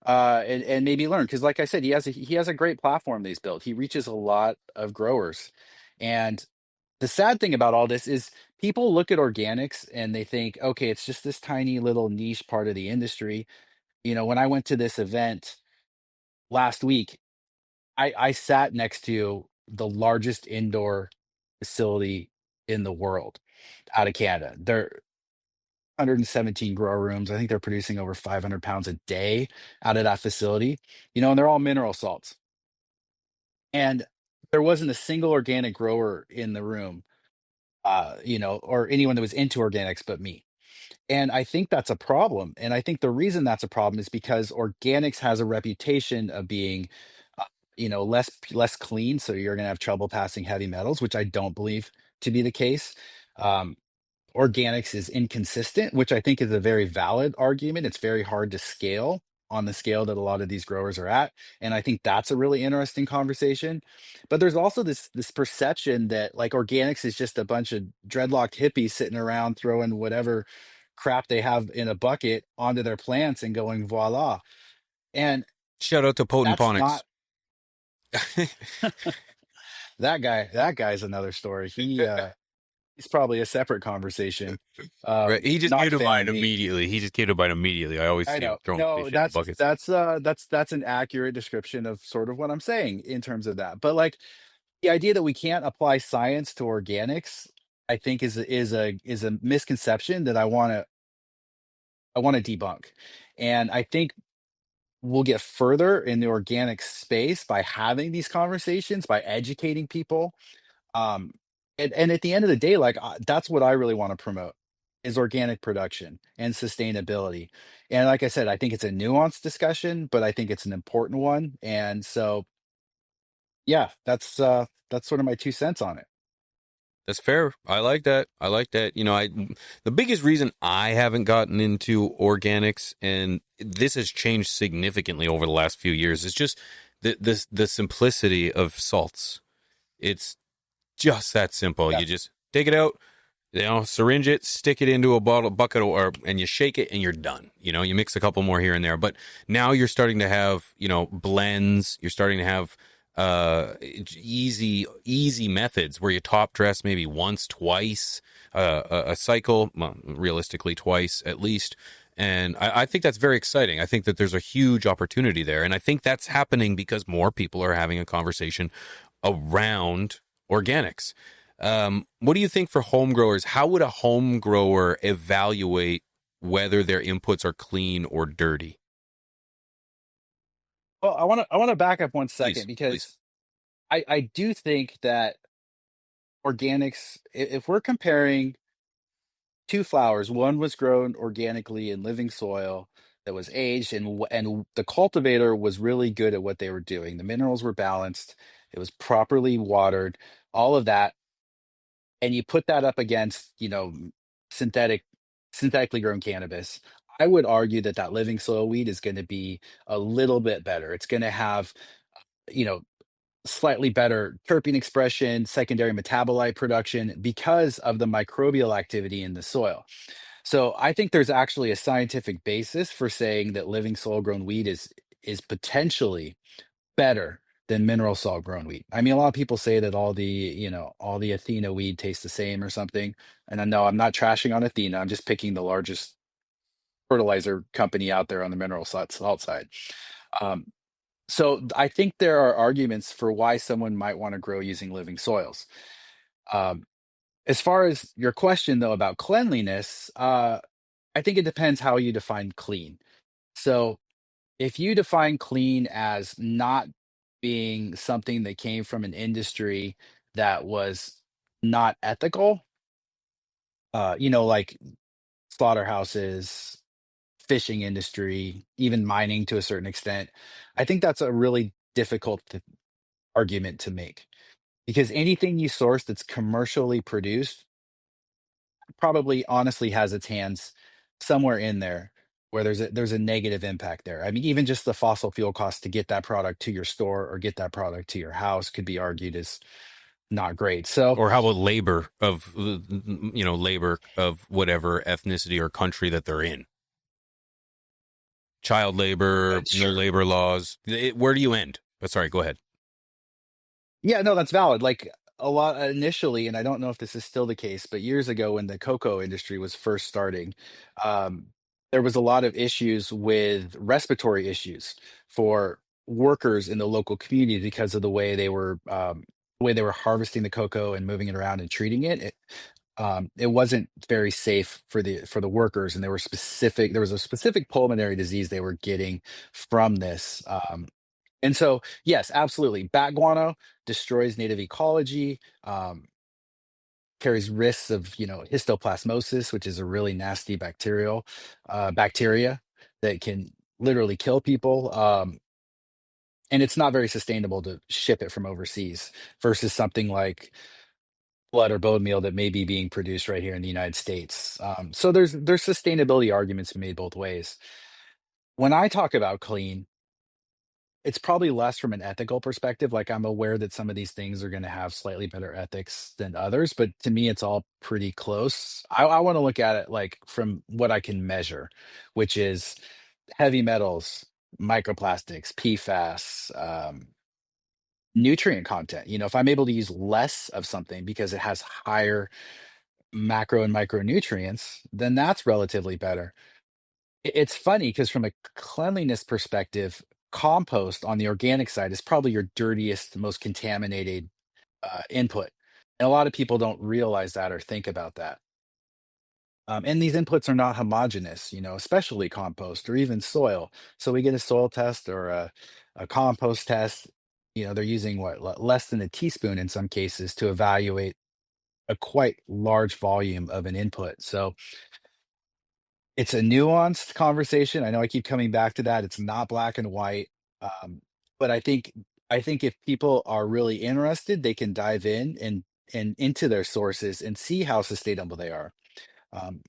and maybe learn. Because, like I said, he has a great platform that he's built. He reaches a lot of growers. And the sad thing about all this is people look at organics and they think, okay, it's just this tiny little niche part of the industry. When I went to this event last week, I sat next to the largest indoor facility in the world out of Canada. They're 117 grow rooms. I think they're producing over 500 pounds a day out of that facility, and they're all mineral salts. And there wasn't a single organic grower in the room, or anyone that was into organics but me. And I think that's a problem. And I think the reason that's a problem is because organics has a reputation of being, less clean. So you're going to have trouble passing heavy metals, which I don't believe to be the case. Um, Organics is inconsistent, which I think is a very valid argument. It's very hard to scale on the scale that a lot of these growers are at, and I think that's a really interesting conversation. But there's also this perception that, like, organics is just a bunch of dreadlocked hippies sitting around throwing whatever crap they have in a bucket onto their plants and going voila. And Shout out to Potent that's Ponics. not that guy. That guy's another story. He's probably a separate conversation. Right. He just came Not a to fan of mind me. immediately. He just came to mind immediately. I always I see him know. throwing No, fish in buckets. that's an accurate description of sort of what I'm saying in terms of that. But, like, the idea that we can't apply science to organics, I think is a misconception that I want to debunk. And I think we'll get further in the organic space by having these conversations, by educating people. Um, and at the end of the day, like, that's what I really want to promote is organic production and sustainability. And like I said, I think it's a nuanced discussion, but I think it's an important one. And so, yeah, that's sort of my 2 cents on it. That's fair. I like that. I like that. The biggest reason I haven't gotten into organics, and this has changed significantly over the last few years, is just the simplicity of salts. It's just that simple. Yeah. You just take it out, syringe it, stick it into a bucket, and you shake it, and you're done. You mix a couple more here and there, but now you're starting to have, blends. You're starting to have easy methods where you top dress maybe once, twice, a cycle, well, realistically twice at least. And I think that's very exciting. I think that there's a huge opportunity there. And I think that's happening because more people are having a conversation around organics. What do you think for home growers? How would a home grower evaluate whether their inputs are clean or dirty? Well, I want to back up one Please, second please. because I do think that organics, if we're comparing two flowers, one was grown organically in living soil that was aged, and the cultivator was really good at what they were doing. The minerals were balanced, it was properly watered, all of that. And you put that up against, synthetic synthetically grown cannabis. I would argue that that living soil weed is going to be a little bit better. It's going to have, you know, slightly better terpene expression, secondary metabolite production because of the microbial activity in the soil. So I think there's actually a scientific basis for saying that living soil grown weed is potentially better than mineral salt grown wheat. I mean, a lot of people say that all the Athena weed tastes the same or something. And I know I'm not trashing on Athena. I'm just picking the largest fertilizer company out there on the mineral salt side. Um, so I think there are arguments for why someone might want to grow using living soils. Um, as far as your question though about cleanliness, I think it depends how you define clean. So if you define clean as not being something that came from an industry that was not ethical, like slaughterhouses, fishing industry, even mining to a certain extent, I think that's a really difficult argument to make, because anything you source that's commercially produced probably honestly has its hands somewhere in there where there's a negative impact there. I mean, even just the fossil fuel cost to get that product to your store or get that product to your house could be argued as not great. So Or how about labor of, labor of whatever ethnicity or country that they're in? Child labor, no sure. labor laws. Where do you end? Sorry, go ahead. Yeah, no, that's valid. Like a lot initially, and I don't know if this is still the case, but years ago when the cocoa industry was first starting, um, there was a lot of issues with respiratory issues for workers in the local community because of the way they were harvesting the cocoa and moving it around and treating it. It wasn't very safe for the workers, and there was a specific pulmonary disease they were getting from this. And so, yes, absolutely. Bat guano destroys native ecology, carries risks of, histoplasmosis, which is a really nasty bacteria that can literally kill people. And it's not very sustainable to ship it from overseas versus something like blood or bone meal that may be being produced right here in the United States. So there's sustainability arguments made both ways. When I talk about clean, it's probably less from an ethical perspective. Like, I'm aware that some of these things are going to have slightly better ethics than others, but to me, it's all pretty close. I want to look at it like from what I can measure, which is heavy metals, microplastics, PFAS, nutrient content. If I'm able to use less of something because it has higher macro and micronutrients, then that's relatively better. It's funny because from a cleanliness perspective, compost on the organic side is probably your dirtiest, most contaminated input. And a lot of people don't realize that or think about that. And these inputs are not homogeneous, especially compost or even soil. So we get a soil test or a compost test. They're using less than a teaspoon in some cases to evaluate a quite large volume of an input. So it's a nuanced conversation. I know I keep coming back to that. It's not black and white. Um, but I think if people are really interested, they can dive in and into their sources and see how sustainable they are. Um,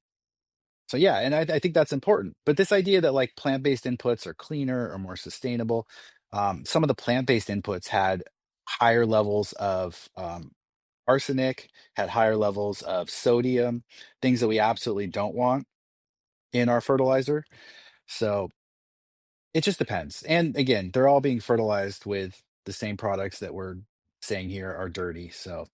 so yeah, and I think that's important. But this idea that like plant-based inputs are cleaner or more sustainable, some of the plant-based inputs had higher levels of arsenic, had higher levels of sodium, things that we absolutely don't want in our fertilizer. So it just depends. And again, they're all being fertilized with the same products that we're saying here are dirty. So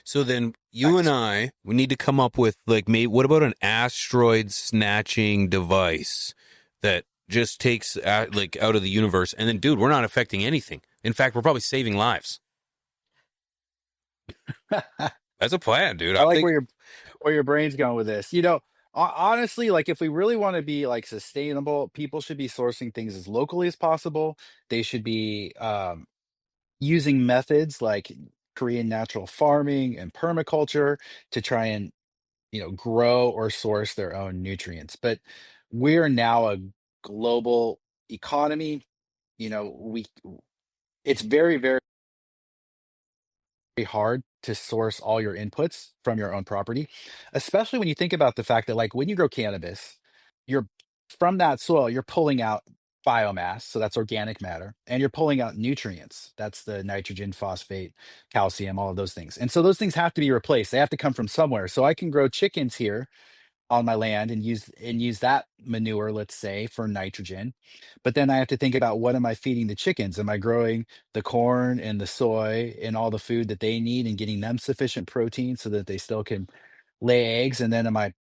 So then back you to and square. we need to come up with like, maybe what about an asteroid snatching device that just takes like out of the universe, and then, dude, we're not affecting anything. In fact, we're probably saving lives. That's a plan, dude. I I'm like thinking. where your brain's going with this. Honestly, like if we really want to be like sustainable, people should be sourcing things as locally as possible. They should be using methods like Korean natural farming and permaculture to try and grow or source their own nutrients. But we're now a global economy. We it's very, very hard to source all your inputs from your own property, especially when you think about the fact that, like, when you grow cannabis, you're from that soil, you're pulling out biomass, so that's organic matter, and you're pulling out nutrients. That's the nitrogen, phosphate, calcium, all of those things. And so those things have to be replaced. They have to come from somewhere. So I can grow chickens here on my land and use that manure, let's say, for nitrogen. But then I have to think about, what am I feeding the chickens? Am I growing the corn and the soy and all the food that they need and getting them sufficient protein so that they still can lay eggs? And then am I,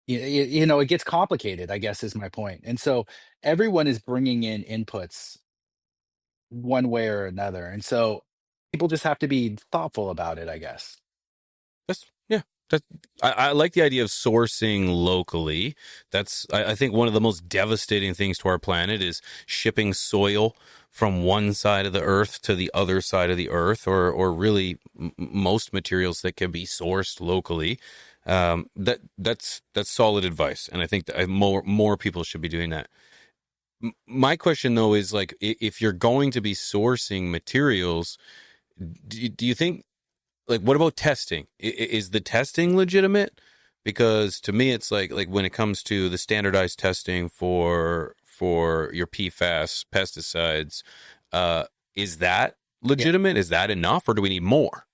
it gets complicated, I guess is my point. And so everyone is bringing in inputs one way or another. And so people just have to be thoughtful about it, I guess. That's yeah. That I like the idea of sourcing locally. I think one of the most devastating things to our planet is shipping soil from one side of the earth to the other side of the earth, or really most materials that can be sourced locally. That's solid advice, and I think that more people should be doing that. My question though is, like, if you're going to be sourcing materials, Do you think, like, what about testing? Is the testing legitimate? Because to me, it's like when it comes to the standardized testing for your PFAS pesticides, uh, is that Yeah. legitimate? Is that enough, or do we need more?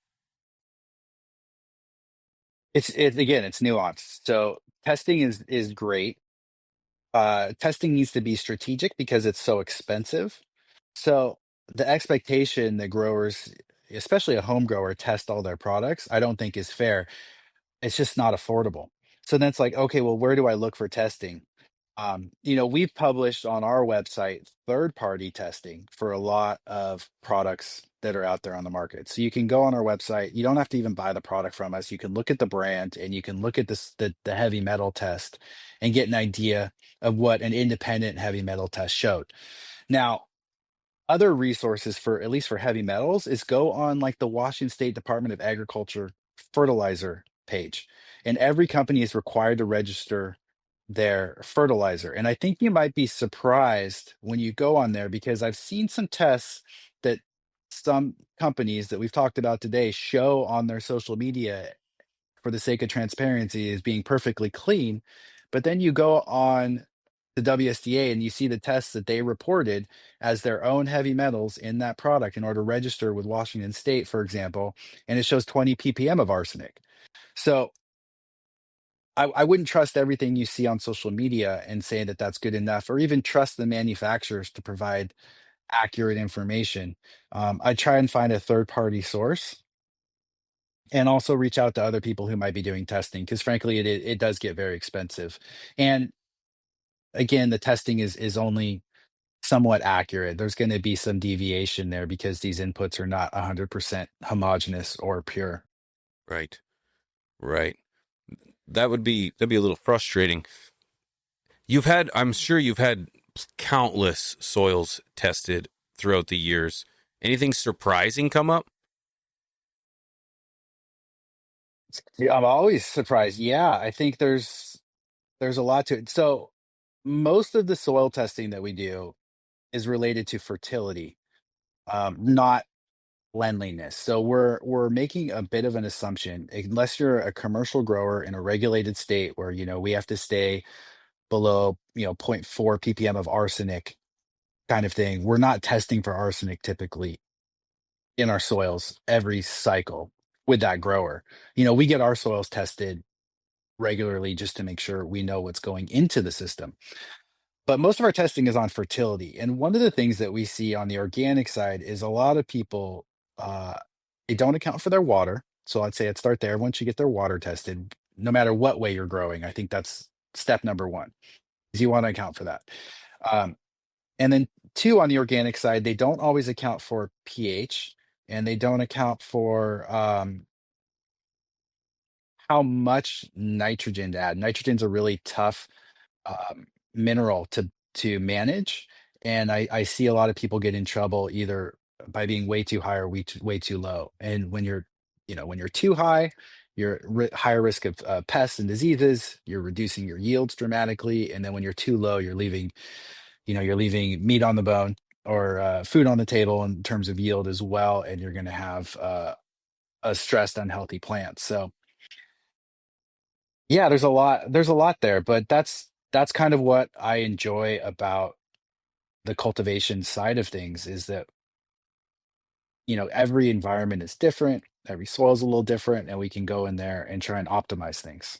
It's again, it's nuanced. So testing is great. Testing needs to be strategic because it's so expensive. So the expectation that growers, especially a home grower, test all their products, I don't think is fair. It's just not affordable. So then it's like, okay, well, where do I look for testing? We've published on our website third-party testing for a lot of products that are out there on the market. So you can go on our website. You don't have to even buy the product from us. You can look at the brand and you can look at the heavy metal test and get an idea of what an independent heavy metal test showed. Now, other resources for, at least for heavy metals, is go on like the Washington State Department of Agriculture fertilizer page. And every company is required to register their fertilizer. And I think you might be surprised when you go on there because I've seen some tests that some companies that we've talked about today show on their social media for the sake of transparency as being perfectly clean. But then you go on the WSDA and you see the tests that they reported as their own heavy metals in that product in order to register with Washington State, for example, and it shows 20 ppm of arsenic. So I wouldn't trust everything you see on social media and say that that's good enough, or even trust the manufacturers to provide accurate information. I try and find a third party source and also reach out to other people who might be doing testing because frankly it does get very expensive. And again, the testing is only somewhat accurate. There's going to be some deviation there because these inputs are not 100% homogeneous or pure. Right, right. That'd be a little frustrating. I'm sure you've had countless soils tested throughout the years. Anything surprising come up? Yeah, I'm always surprised. Yeah, I think there's a lot to it. So most of the soil testing that we do is related to fertility, not cleanliness. So we're making a bit of an assumption, unless you're a commercial grower in a regulated state where we have to stay below zero point 0.4 ppm of arsenic kind of thing. We're not testing for arsenic typically in our soils every cycle with that grower. We get our soils tested regularly just to make sure we know what's going into the system. But most of our testing is on fertility. And one of the things that we see on the organic side is a lot of people, uh, they don't account for their water. So I'd say I'd start there. Once you get their water tested, no matter what way you're growing, I think that's step number one, is you want to account for that. Um, and then two, on the organic side, they don't always account for pH and they don't account for how much nitrogen to add. Nitrogen's a really tough mineral to manage, and I see a lot of people get in trouble either by being way too high or way too low. And when you're too high, you're higher risk of pests and diseases. You're reducing your yields dramatically, and then when you're too low, you're leaving meat on the bone or food on the table in terms of yield as well, and you're going to have a stressed, unhealthy plant. So yeah, there's a lot there, but that's kind of what I enjoy about the cultivation side of things is that, every environment is different, every soil is a little different, and we can go in there and try and optimize things.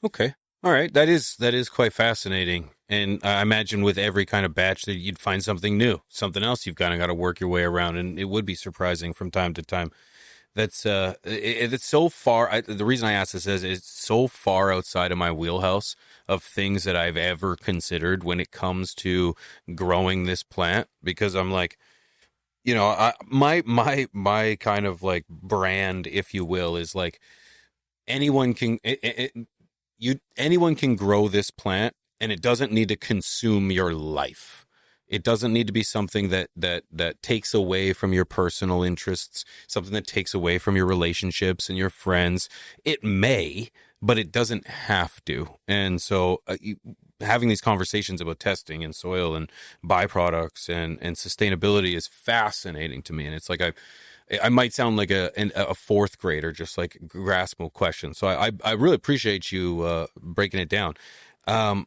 Okay. All right. That is quite fascinating. And I imagine with every kind of batch that you'd find something new, something else you've kind of got to work your way around, and it would be surprising from time to time. It's so far. The reason I ask this is it's so far outside of my wheelhouse of things that I've ever considered when it comes to growing this plant, because I'm like, my kind of like brand, if you will, is like anyone can anyone can grow this plant, and it doesn't need to consume your life. It doesn't need to be something that takes away from your personal interests, something that takes away from your relationships and your friends. It may, but it doesn't have to. And so having these conversations about testing and soil and byproducts and sustainability is fascinating to me. And it's like I might sound like a fourth grader, just like grasping a question. So I really appreciate you breaking it down. Um,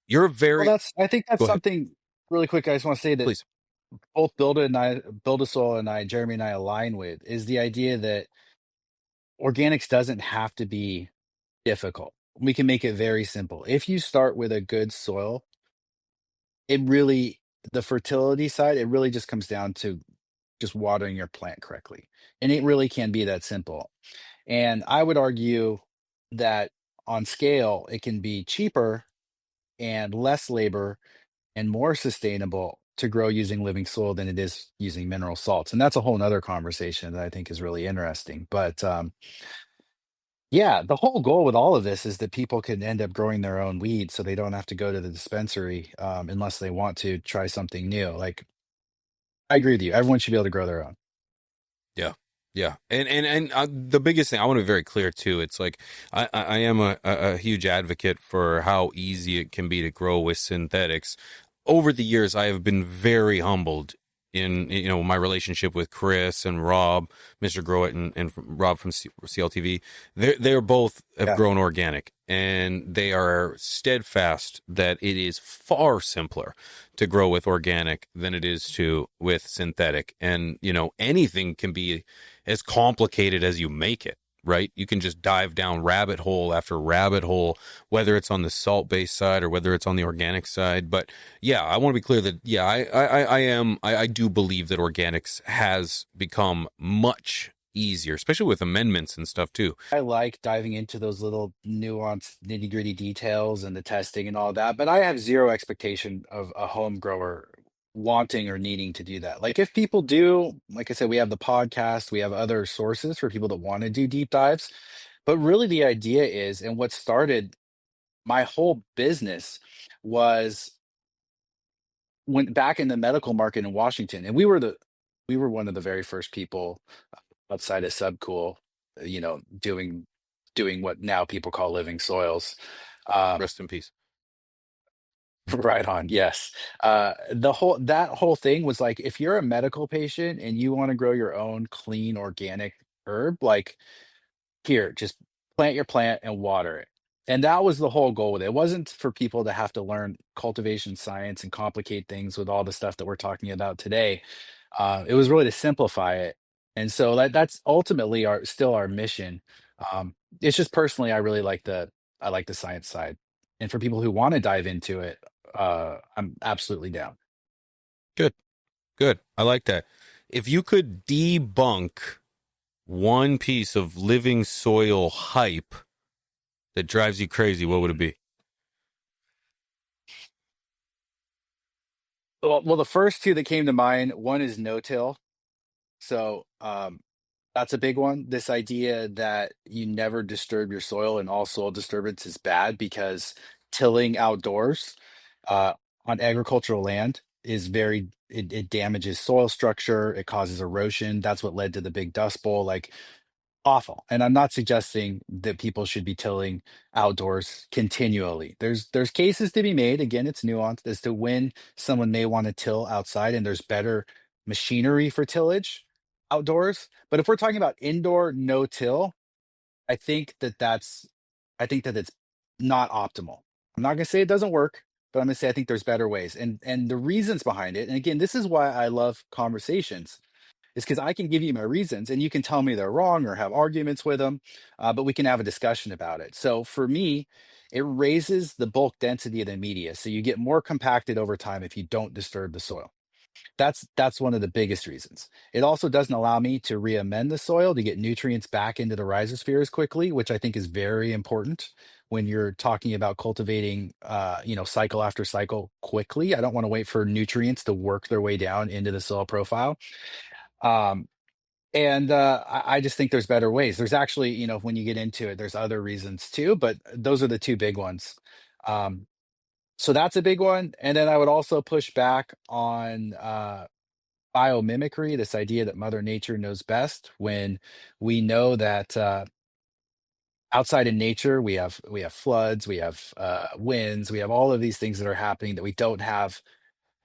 you're a Well, very I think that's go ahead, something really quick. I just want to say that please. both BuildASoil and I, Jeremy and I align with is the idea that organics doesn't have to be difficult. We can make it very simple. If you start with a good soil, it really, the fertility side, it really just comes down to just watering your plant correctly. And it really can be that simple. And I would argue that on scale, it can be cheaper and less labor and more sustainable to grow using living soil than it is using mineral salts. And that's a whole nother conversation that I think is really interesting. But yeah, the whole goal with all of this is that people can end up growing their own weed so they don't have to go to the dispensary unless they want to try something new. Like, I agree with you. Everyone should be able to grow their own. Yeah. Yeah. And the biggest thing I want to be very clear too, it's like I am a huge advocate for how easy it can be to grow with synthetics. Over the years, I have been very humbled in my relationship with Chris and Rob, Mr. Grow It, and Rob from CLTV. They're both have Yeah. grown organic, and they are steadfast that it is far simpler to grow with organic than it is to with synthetic. And anything can be as complicated as you make it. Right? You can just dive down rabbit hole after rabbit hole, whether it's on the salt based side or whether it's on the organic side. But yeah, I want to be clear that yeah, I do believe that organics has become much easier, especially with amendments and stuff too. I like diving into those little nuanced nitty-gritty details and the testing and all that, but I have zero expectation of a home grower wanting or needing to do that. Like if people do, like I said, we have the podcast, we have other sources for people that want to do deep dives. But really the idea is, and what started my whole business was went back in the medical market in Washington, and we were one of the very first people outside of Subcool, doing what now people call living soils. Um, Rest in peace. right on, yes. That whole thing was like if you're a medical patient and you want to grow your own clean organic herb, like here, just plant your plant and water it. And that was the whole goal with it. It wasn't for people to have to learn cultivation science and complicate things with all the stuff that we're talking about today. It was really to simplify it. And so that's ultimately our mission. It's just personally, I like the science side. And for people who want to dive into it, I'm absolutely down. Good, good. I like that. If you could debunk one piece of living soil hype that drives you crazy, what would it be? Well, the first two that came to mind, one is no-till. So that's a big one. This idea that you never disturb your soil and all soil disturbance is bad because tilling outdoors uh, on agricultural land is it damages soil structure, it causes erosion. That's what led to the big dust bowl. Like awful. And I'm not suggesting that people should be tilling outdoors continually. There's cases to be made. Again, it's nuanced as to when someone may want to till outside and there's better machinery for tillage outdoors. But if we're talking about indoor no till, I think that that's I think that it's not optimal. I'm not going to say it doesn't work, but I'm going to say I think there's better ways. And the reasons behind it. And again, this is why I love conversations is because I can give you my reasons and you can tell me they're wrong or have arguments with them, but we can have a discussion about it. So for me, it raises the bulk density of the media. So you get more compacted over time if you don't disturb the soil. That's one of the biggest reasons. It also doesn't allow me to re-amend the soil to get nutrients back into the rhizospheres quickly, which I think is very important when you're talking about cultivating, cycle after cycle quickly. I don't want to wait for nutrients to work their way down into the soil profile. Um, and I just think there's better ways. There's actually, when you get into it, there's other reasons too, but those are the two big ones. Um, so that's a big one. And then I would also push back on biomimicry, this idea that Mother Nature knows best when we know that outside in nature, we have floods, we have winds, we have all of these things that are happening that we don't have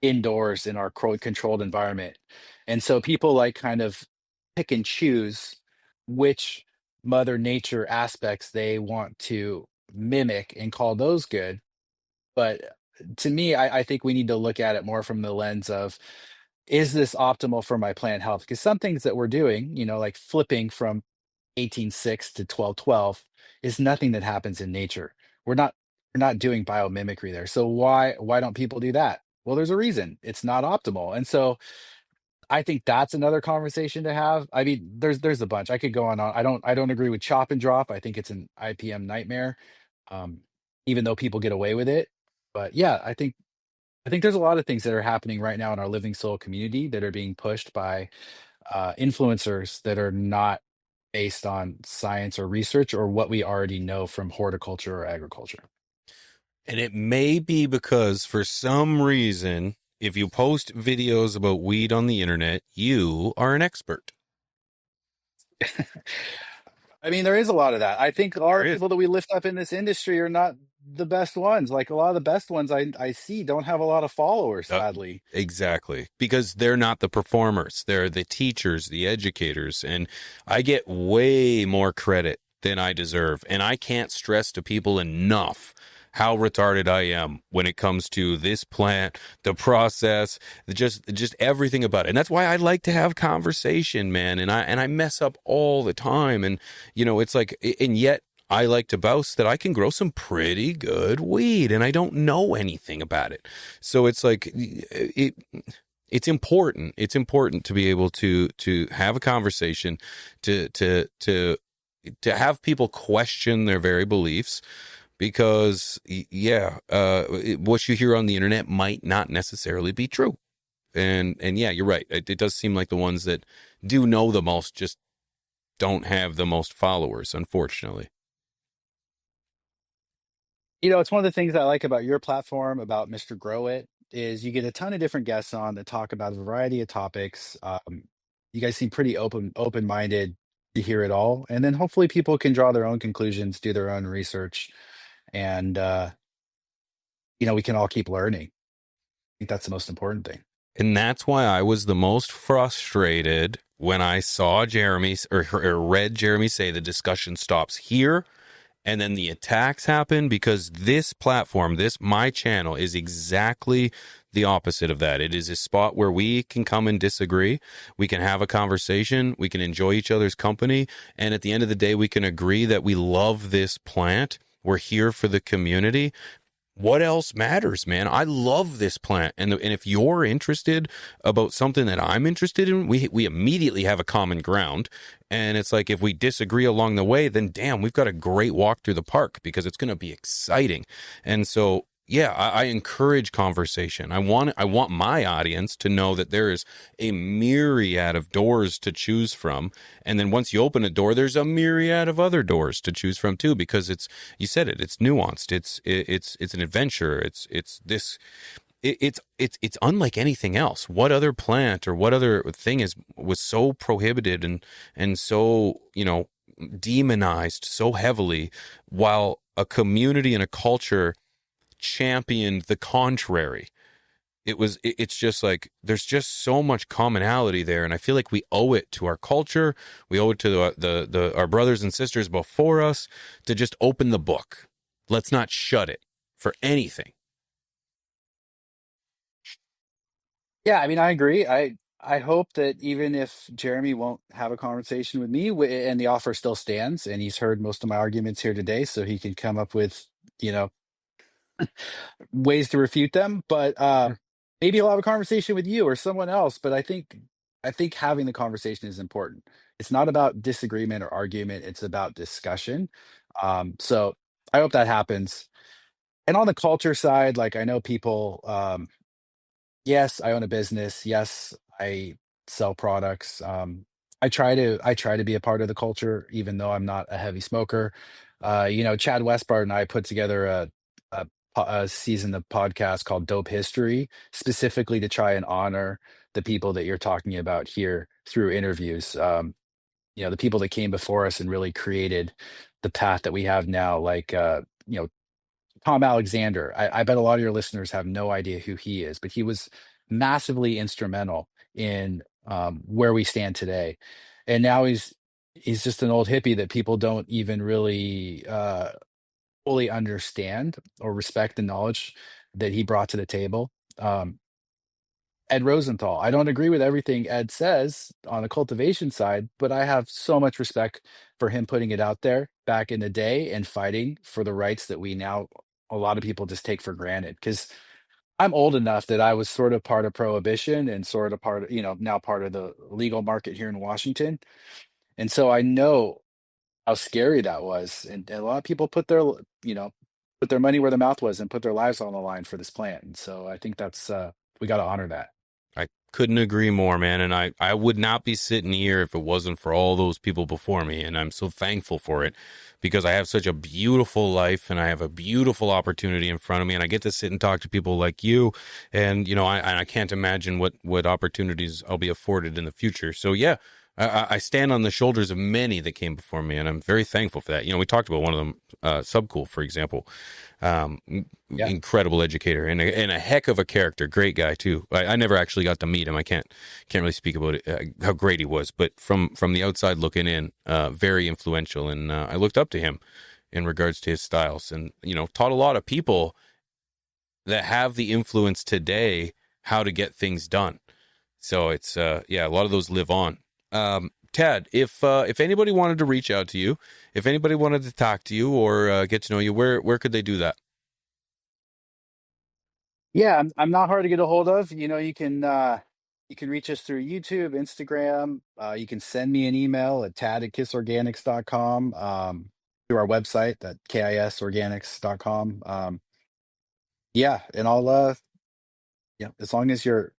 indoors in our controlled environment. And so people like kind of pick and choose which mother nature aspects they want to mimic and call those good. But to me, I think we need to look at it more from the lens of, is this optimal for my plant health? Because some things that we're doing, like flipping from 18:6 to 12:12, is nothing that happens in nature. We're not we're not doing biomimicry there. So why don't people do that? Well, there's a reason. It's not optimal. And so I think that's another conversation to have. I mean, there's a bunch. I could go on. I don't agree with chop and drop. I think it's an IPM nightmare. Um, Even though people get away with it. But yeah, I think there's a lot of things that are happening right now in our Living Soul community that are being pushed by influencers that are not based on science or research or what we already know from horticulture or agriculture. And it may be because for some reason, if you post videos about weed on the internet, you are an expert. I mean, there is a lot of that. I think a lot There of is. people that we lift up in this industry are not the best ones. Like a lot of the best ones I see don't have a lot of followers, Uh, sadly. exactly. Because they're not the performers. They're the teachers, the educators. And I get way more credit than I deserve. And I can't stress to people enough how retarded I am when it comes to this plant, the process, just everything about it. And that's why I like to have conversation, man. And I mess up all the time. And it's like, and yet I like to boast that I can grow some pretty good weed and I don't know anything about it. So it's like it's important. It's important to be able to have a conversation, to have people question their very beliefs because what you hear on the internet might not necessarily be true. And yeah, you're right. It does seem like the ones that do know the most just don't have the most followers, unfortunately. It's one of the things I like about your platform, about Mr. Grow It, is you get a ton of different guests on that talk about a variety of topics. You guys seem pretty open-minded to hear it all, and then hopefully people can draw their own conclusions, do their own research, and we can all keep learning. I think that's the most important thing. And that's why I was the most frustrated when I saw Jeremy or read Jeremy say the discussion stops here and then the attacks happen, because this platform, my channel, is exactly the opposite of that. It is a spot where we can come and disagree. We can have a conversation. We can enjoy each other's company. And at the end of the day, we can agree that we love this plant. We're here for the community. What else matters, man? I love this plant. And if you're interested about something that I'm interested in, we immediately have a common ground. And it's like, if we disagree along the way, then damn, we've got a great walk through the park, because it's going to be exciting. And so, yeah, I encourage conversation. I want my audience to know that there is a myriad of doors to choose from. And then once you open a door, there's a myriad of other doors to choose from too, because you said it, it's nuanced. It's an adventure. It's unlike anything else. What other plant or what other thing was so prohibited and so, demonized so heavily, while a community and a culture championed the contrary? It's just like, there's just so much commonality there, and I feel like we owe it to our culture, we owe it to our brothers and sisters before us, to just open the book. Let's not shut it for anything. Yeah, I mean, I agree. I hope that even if Jeremy won't have a conversation with me, and the offer still stands, and he's heard most of my arguments here today, so he can come up with, you know, ways to refute them. But maybe he'll have a conversation with you or someone else. But I think having the conversation is important. It's not about disagreement or argument. It's about discussion. So I hope that happens. And on the culture side, like I know people. Yes, I own a business. Yes, I sell products. I try to be a part of the culture, even though I'm not a heavy smoker. Chad Westbard and I put together a season of podcast called Dope History, specifically to try and honor the people that you're talking about here through interviews. The people that came before us and really created the path that we have now, like Tom Alexander. I bet a lot of your listeners have no idea who he is, but he was massively instrumental in where we stand today. And now he's just an old hippie that people don't even really fully understand or respect the knowledge that he brought to the table. Um, Ed Rosenthal. I don't agree with everything Ed says on the cultivation side, but I have so much respect for him putting it out there back in the day and fighting for the rights that we now, a lot of people just take for granted. Because I'm old enough that I was sort of part of prohibition and sort of part of, now part of the legal market here in Washington. And so I know how scary that was. And a lot of people put their money where their mouth was and put their lives on the line for this plant. And so I think that's, we got to honor that. I couldn't agree more, man. And I would not be sitting here if it wasn't for all those people before me. And I'm so thankful for it because I have such a beautiful life and I have a beautiful opportunity in front of me. And I get to sit and talk to people like you. And, I can't imagine what opportunities I'll be afforded in the future. So, yeah. I stand on the shoulders of many that came before me, and I'm very thankful for that. We talked about one of them, Subcool, for example. Um, Yeah. Incredible educator and a heck of a character. Great guy too. I never actually got to meet him. I can't really speak about it, how great he was, but from the outside looking in, very influential. And I looked up to him in regards to his styles, and taught a lot of people that have the influence today how to get things done. So it's a lot of those live on. Tad, if anybody wanted to reach out to you, if anybody wanted to talk to you or get to know you, where could they do that? Yeah, I'm not hard to get a hold of. You can reach us through YouTube, Instagram. You can send me an email at tad@kisorganics.com, through our website at KIS Organics.com. Yeah, and I'll as long as you're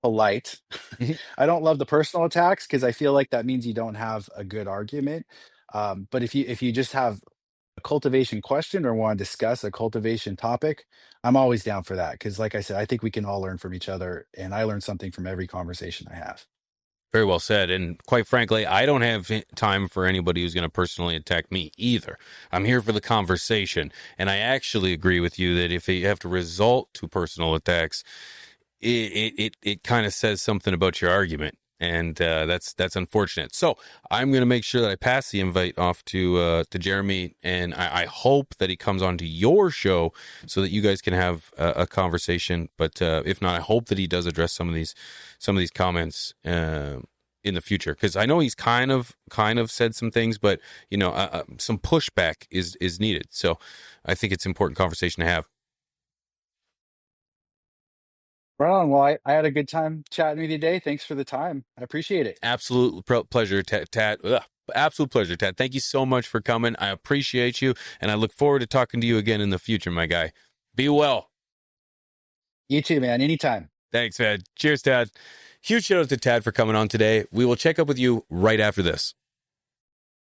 polite. Mhm. I don't love the personal attacks because I feel like that means you don't have a good argument. But if you just have a cultivation question or want to discuss a cultivation topic, I'm always down for that. Because, like I said, I think we can all learn from each other, and I learn something from every conversation I have. Very well said. And quite frankly, I don't have time for anybody who's going to personally attack me either. I'm here for the conversation. And I actually agree with you that if you have to resort to personal attacks, it kind of says something about your argument. And that's unfortunate. So I'm going to make sure that I pass the invite off to Jeremy, and I hope that he comes onto your show so that you guys can have a conversation. But if not, I hope that he does address some of these comments in the future, because I know he's kind of said some things, but some pushback is needed. So I think it's an important conversation to have. Right on. Well, I had a good time chatting with you today. Thanks for the time. I appreciate it. Absolute pleasure, Tad. Absolute pleasure, Tad. Thank you so much for coming. I appreciate you, and I look forward to talking to you again in the future, my guy. Be well. You too, man. Anytime. Thanks, man. Cheers, Tad. Huge shout out to Tad for coming on today. We will check up with you right after this.